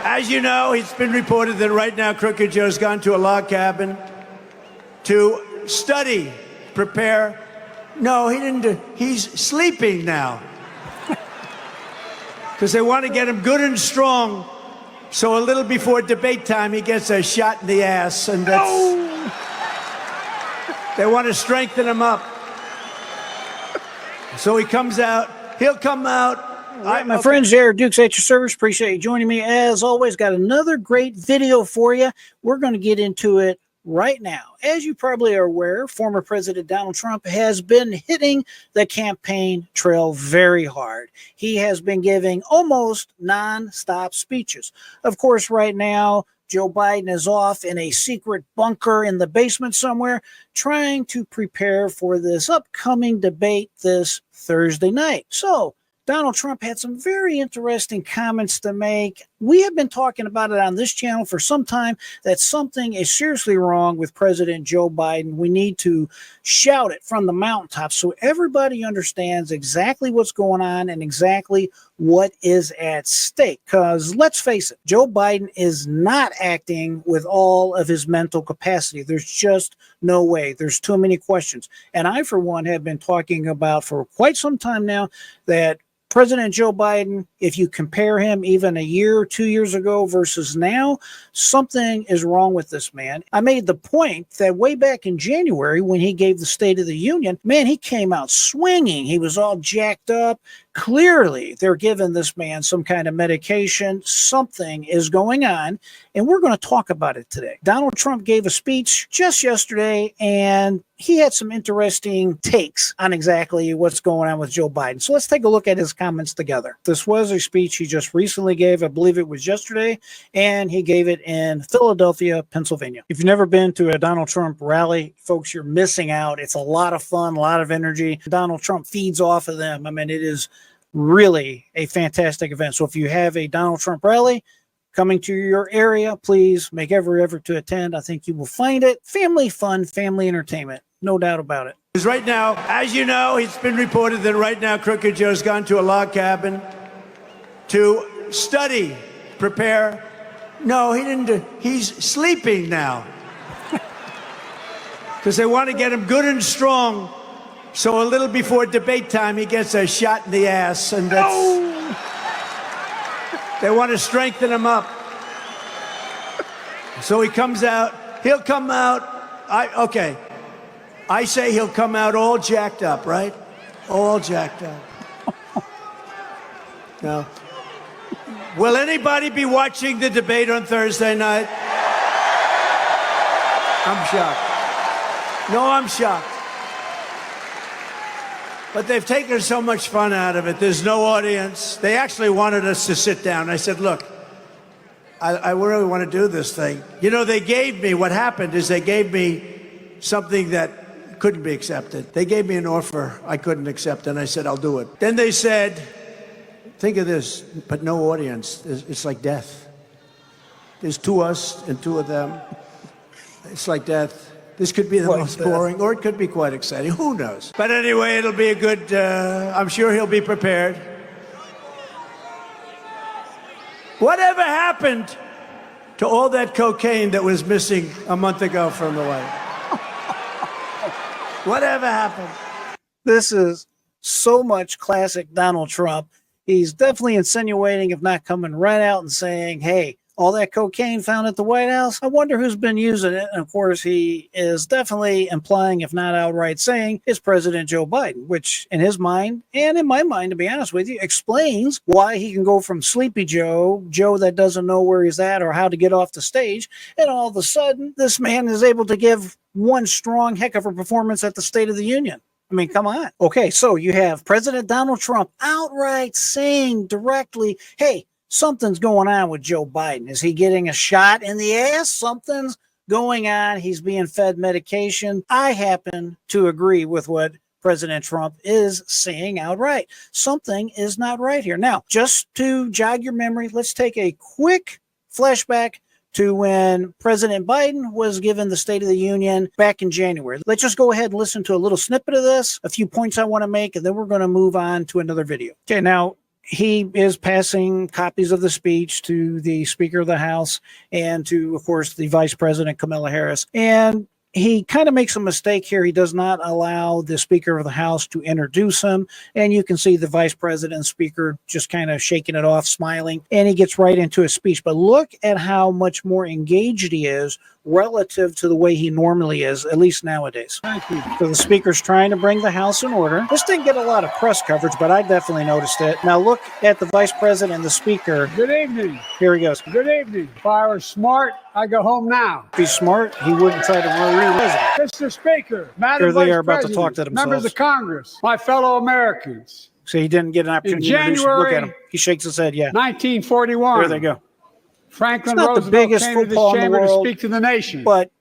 as you know, it's been reported that right now Crooked Joe's gone to a log cabin to study, prepare. No, he didn't. He's sleeping now. Because they want to get him good and strong. So a little before debate time, he gets a shot in the ass. And that's, they want to strengthen him up. So he comes out. He'll come out. All right, my friends, Jared Dukes at your service. Appreciate you joining me. As always, got another great video for you. We're going to get into it right now. As you probably are aware, former President Donald Trump has been hitting the campaign trail very hard. He has been giving almost non-stop speeches. Of course, right now, Joe Biden is off in a secret bunker in the basement somewhere trying to prepare for this upcoming debate this Thursday night. So, Donald Trump had some very interesting comments to make. We have been talking about it on this channel for some time that something is seriously wrong with President Joe Biden. We need to shout it from the mountaintops so everybody understands exactly what's going on and exactly what is at stake. Because let's face it, Joe Biden is not acting with all of his mental capacity. There's just no way. There's too many questions. And I, for one, have been talking about for quite some time now that President Joe Biden, if you compare him even a year or 2 years ago versus now, something is wrong with this man. I made the point that way back in January when he gave the State of the Union, man, he came out swinging. He was all jacked up. Clearly, they're giving this man some kind of medication. Something is going on, and we're going to talk about it today. Donald Trump gave a speech just yesterday, and he had some interesting takes on exactly what's going on with Joe Biden. So let's take a look at his comments together. This was a speech he just recently gave. I believe it was yesterday, and he gave it in Philadelphia, Pennsylvania. If you've never been to a Donald Trump rally, folks, you're missing out. It's a lot of fun, a lot of energy. Donald Trump feeds off of them. I mean, it is really a fantastic event. So if you have a Donald Trump rally coming to your area, please make every effort to attend. I think you will find it family fun, family entertainment. No doubt about it. Because right now, as you know, it's been reported that right now Crooked Joe's gone to a log cabin to study, prepare. No, he didn't. He's sleeping now. Because they want to get him good and strong. So a little before debate time, he gets a shot in the ass. And that's, they want to strengthen him up. So he comes out. He'll come out. Okay. I say he'll come out all jacked up, right? All jacked up. Now, will anybody be watching the debate on Thursday night? I'm shocked. No, I'm shocked. But they've taken so much fun out of it. There's no audience. They actually wanted us to sit down. I said, look, I really want to do this thing. You know, they gave me, what happened is they gave me something that couldn't be accepted. They gave me an offer I couldn't accept, and I said, I'll do it. Then they said, think of this, but no audience. It's like death. There's two us and two of them. It's like death. This could be the most boring, or it could be quite exciting. Who knows? But anyway, it'll be a good, I'm sure he'll be prepared. Whatever happened to all that cocaine that was missing a month ago from the White House? Whatever happened? This is so much classic Donald Trump. He's definitely insinuating, if not coming right out and saying, hey, all that cocaine found at the White House, I wonder who's been using it. And of course, he is definitely implying, if not outright saying, it's President Joe Biden, which in his mind, and in my mind, to be honest with you, explains why he can go from Sleepy Joe, Joe that doesn't know where he's at or how to get off the stage, and all of a sudden, this man is able to give one strong heck of a performance at the State of the Union. I mean, come on. Okay, so you have President Donald Trump outright saying directly, hey, something's going on with Joe Biden. Is he getting a shot in the ass? Something's going on. He's being fed medication. I happen to agree with what President Trump is saying outright. Something is not right here. Now, just to jog your memory, let's take a quick flashback to when President Biden was given the State of the Union back in January. Let's just go ahead and listen to a little snippet of this, a few points I want to make, and then we're going to move on to another video. Okay, now, he is passing copies of the speech to the Speaker of the House and to, of course, the Vice President, Kamala Harris. And he kind of makes a mistake here. He does not allow the Speaker of the House to introduce him. And you can see the Vice President and Speaker just kind of shaking it off, smiling, and he gets right into his speech. But look at how much more engaged he is relative to the way he normally is, at least nowadays. Thank you. So the Speaker's trying to bring the House in order. This didn't get a lot of press coverage, but I definitely noticed it. Now look at the Vice President and the Speaker. Good evening. Here he goes. Good evening. If I were smart, I'd go home now. If he's smart, he wouldn't try to ruin president. Mr. Speaker, Madam Here they Vice are about to President, talk to themselves. members of Congress, my fellow Americans. So he didn't get an opportunity to introduce him. Look at him. He shakes his head, yeah. 1941. There they go. Franklin It's not the Roosevelt biggest came to this football in the chamber to world, speak to the nation. But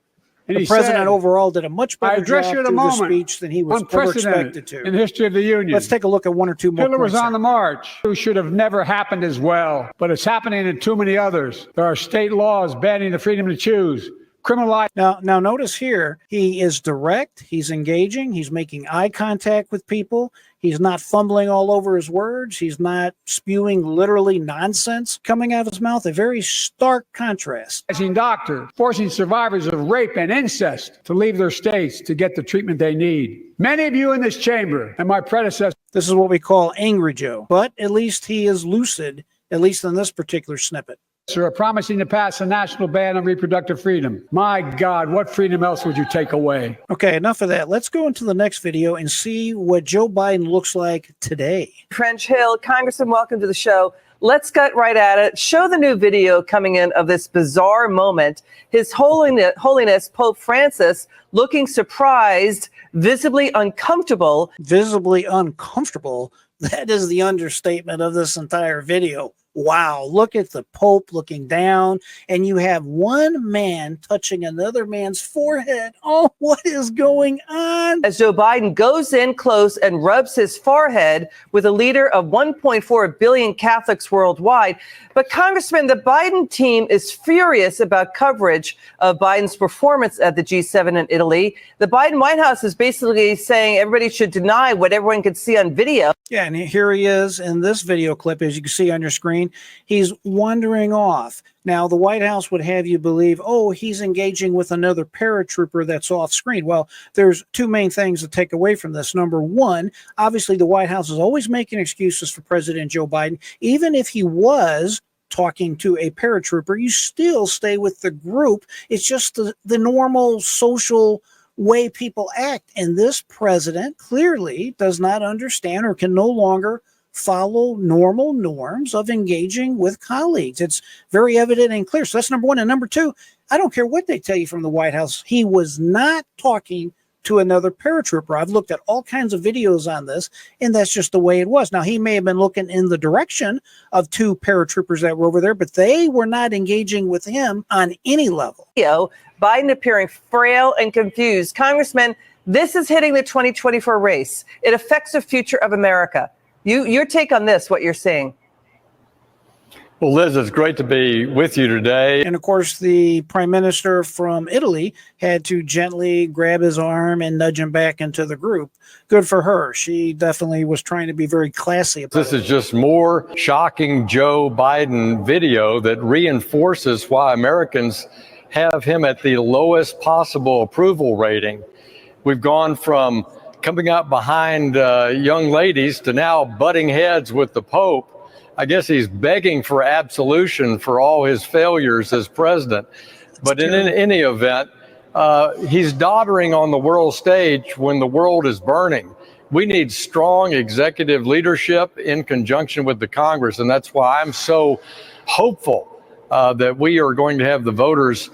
and the he president said, overall did a much I better address job you at a through the moment speech than he was ever expected unprecedented to. in the history of the Union. Let's take a look at one or two more Hitler was points on the here. march. It should have never happened as well, but it's happening in too many others. There are state laws banning the freedom to choose. Criminalize. Now notice here, he is direct, he's engaging, he's making eye contact with people, he's not fumbling all over his words, he's not spewing literally nonsense coming out of his mouth, a very stark contrast. Doctor forcing survivors of rape and incest to leave their states to get the treatment they need. Many of you in this chamber and my predecessor. This is what we call Angry Joe, but at least he is lucid, at least in this particular snippet. Are promising to pass a national ban on reproductive freedom. My God, what freedom else would you take away? Okay, enough of that. Let's go into the next video and see what Joe Biden looks like today. French Hill, Congressman, welcome to the show. Let's get right at it. Show the new video coming in of this bizarre moment. His Holiness Pope Francis looking surprised, visibly uncomfortable. Visibly uncomfortable. That is the understatement of this entire video. Wow, look at the Pope looking down, and you have one man touching another man's forehead. Oh, what is going on? As Joe Biden goes in close and rubs his forehead with a leader of 1.4 billion Catholics worldwide. But Congressman, the Biden team is furious about coverage of Biden's performance at the G7 in Italy. The Biden White House is basically saying everybody should deny what everyone could see on video. Yeah, and here he is in this video clip, as you can see on your screen. He's wandering off. Now, the White House would have you believe, oh, he's engaging with another paratrooper that's off screen. Well, there's two main things to take away from this. Number one, obviously, the White House is always making excuses for President Joe Biden. Even if he was talking to a paratrooper, you still stay with the group. It's just the normal social way people act. And this president clearly does not understand or can no longer follow normal norms of engaging with colleagues. It's very evident and clear. So that's number one. And number two, I don't care what they tell you from the White House. He was not talking to another paratrooper. I've looked at all kinds of videos on this, and that's just the way it was. Now, he may have been looking in the direction of two paratroopers that were over there, but they were not engaging with him on any level. Biden appearing frail and confused. Congressman, this is hitting the 2024 race. It affects the future of America. Your take on this, what you're seeing? Well, Liz, it's great to be with you today. And of course, the prime minister from Italy had to gently grab his arm and nudge him back into the group. Good for her. She definitely was trying to be very classy about This is just more shocking Joe Biden video that reinforces why Americans have him at the lowest possible approval rating. We've gone from coming up behind young ladies to now butting heads with the Pope. I guess he's begging for absolution for all his failures as president. But in any event, he's doddering on the world stage when the world is burning. We need strong executive leadership in conjunction with the Congress. And that's why I'm so hopeful that we are going to have the voters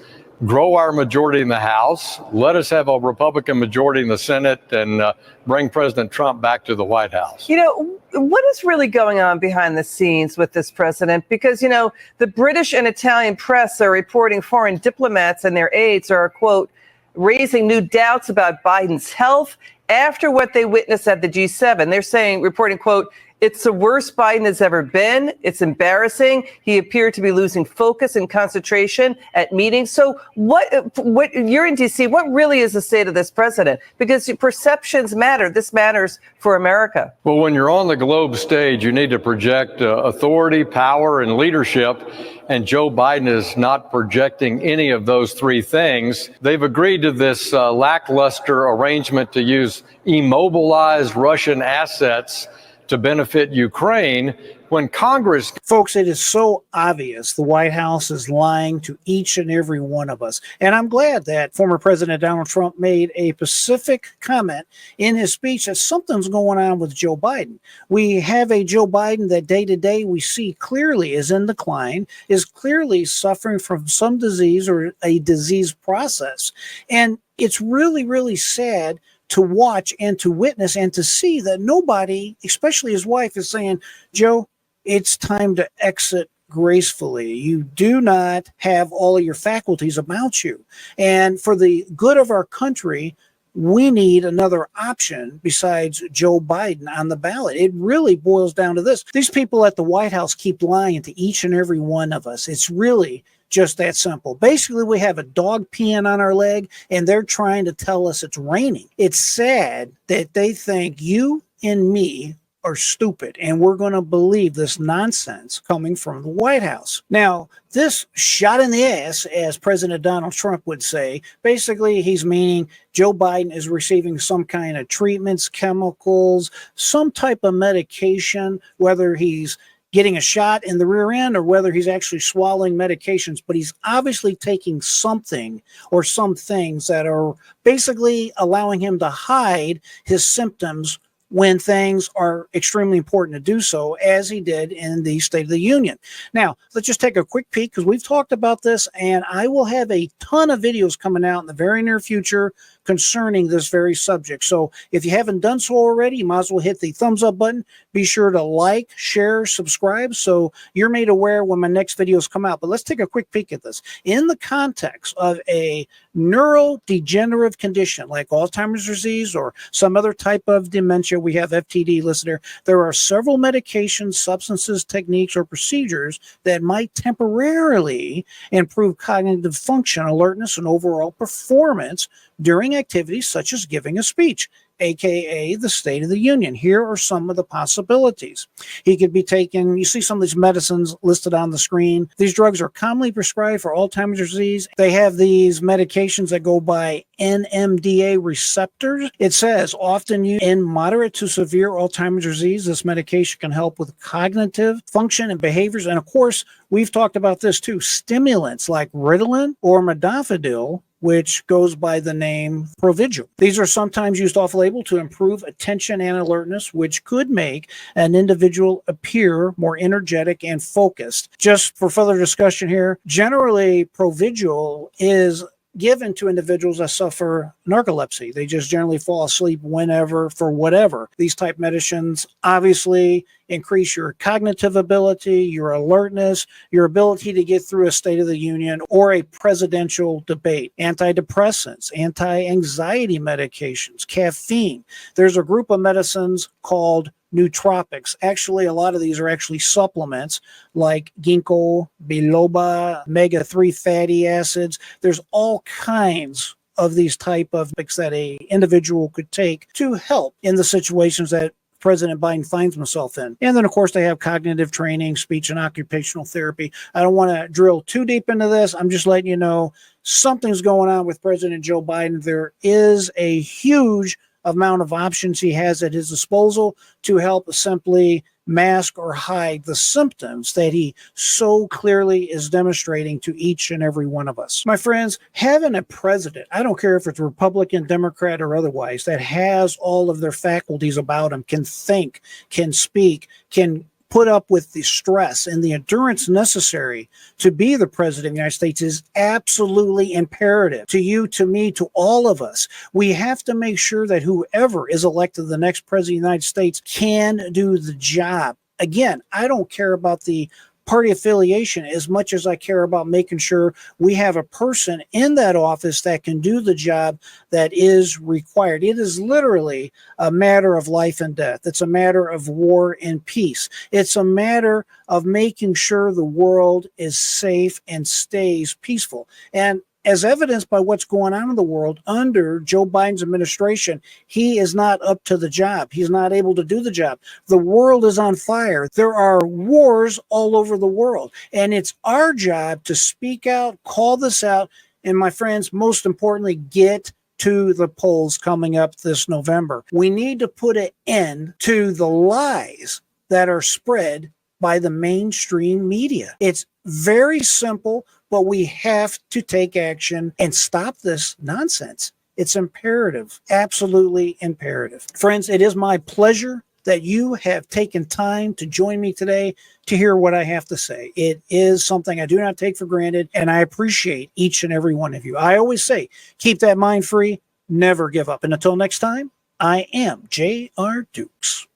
grow our majority in the House, let us have a Republican majority in the Senate, and bring President Trump back to the White House. You know, what is really going on behind the scenes with this president? Because, you know, the British and Italian press are reporting foreign diplomats and their aides are, quote, raising new doubts about Biden's health after what they witnessed at the G7. They're saying, reporting, quote, It's the worst Biden has ever been. It's embarrassing. He appeared to be losing focus and concentration at meetings. So what you're in D.C., what really is the state of this president? Because perceptions matter. This matters for America. Well, when you're on the globe stage, you need to project authority, power, and leadership. And Joe Biden is not projecting any of those three things. They've agreed to this lackluster arrangement to use immobilized Russian assets to benefit Ukraine when Congress. Folks, it is so obvious the White House is lying to each and every one of us. And I'm glad that former President Donald Trump made a specific comment in his speech that something's going on with Joe Biden. We have a Joe Biden that day to day we see clearly is in decline, is clearly suffering from some disease or a disease process. And it's really, really sad to watch and to witness and to see that nobody, especially his wife, is saying, Joe, it's time to exit gracefully. You do not have all of your faculties about you. And for the good of our country, we need another option besides Joe Biden on the ballot. It really boils down to this. These people at the White House keep lying to each and every one of us. It's really just that simple. Basically, we have a dog peeing on our leg, and they're trying to tell us it's raining. It's sad that they think you and me are stupid, and we're going to believe this nonsense coming from the White House. Now, this shot in the ass, as President Donald Trump would say, basically he's meaning Joe Biden is receiving some kind of treatments, chemicals, some type of medication, whether he's getting a shot in the rear end or whether he's actually swallowing medications, but he's obviously taking something or some things that are basically allowing him to hide his symptoms when things are extremely important to do so, as he did in the State of the Union. Now, let's just take a quick peek because we've talked about this, and I will have a ton of videos coming out in the very near future concerning this very subject. So if you haven't done so already, you might as well hit the thumbs up button. Be sure to like, share, subscribe so you're made aware when my next videos come out. But let's take a quick peek at this. In the context of a neurodegenerative condition like Alzheimer's disease or some other type of dementia, we have FTD listed there. There are several medications, substances, techniques, or procedures that might temporarily improve cognitive function, alertness, and overall performance during activities such as giving a speech, aka the State of the Union. Here are some of the possibilities. He could be taking, you see some of these medicines listed on the screen. These drugs are commonly prescribed for Alzheimer's disease. They have these medications that go by NMDA receptors. It says often used in moderate to severe Alzheimer's disease. This medication can help with cognitive function and behaviors. And of course, we've talked about this too. Stimulants like Ritalin or Modafinil, which goes by the name Provigil. These are sometimes used off-label to improve attention and alertness, which could make an individual appear more energetic and focused. Just for further discussion here, generally Provigil is given to individuals that suffer narcolepsy. They just generally fall asleep whenever, for whatever. These type medicines obviously increase your cognitive ability, your alertness, your ability to get through a State of the Union or a presidential debate. Antidepressants, anti-anxiety medications, caffeine. There's a group of medicines called nootropics. Actually, a lot of these are actually supplements like ginkgo biloba, omega-3 fatty acids. There's all kinds of these type of mix that a individual could take to help in the situations that President Biden finds himself in. And then, of course, they have cognitive training, speech and occupational therapy. I don't want to drill too deep into this. I'm just letting you know something's going on with President Joe Biden. There is a huge amount of options he has at his disposal to help simply mask or hide the symptoms that he so clearly is demonstrating to each and every one of us. My friends, having a president, I don't care if it's Republican, Democrat, or otherwise, that has all of their faculties about him, can think, can speak, can put up with the stress and the endurance necessary to be the president of the United States is absolutely imperative to you, to me, to all of us. We have to make sure that whoever is elected the next president of the United States can do the job. Again, I don't care about the party affiliation as much as I care about making sure we have a person in that office that can do the job that is required. It is literally a matter of life and death. It's a matter of war and peace. It's a matter of making sure the world is safe and stays peaceful. And as evidenced by what's going on in the world under Joe Biden's administration, he is not up to the job. He's not able to do the job. The world is on fire. There are wars all over the world. And it's our job to speak out, call this out, and my friends, most importantly, get to the polls coming up this November. We need to put an end to the lies that are spread by the mainstream media. It's very simple, but we have to take action and stop this nonsense. It's imperative, absolutely imperative. Friends, it is my pleasure that you have taken time to join me today to hear what I have to say. It is something I do not take for granted, and I appreciate each and every one of you. I always say, keep that mind free, never give up. And until next time, I am J.R. Dukes.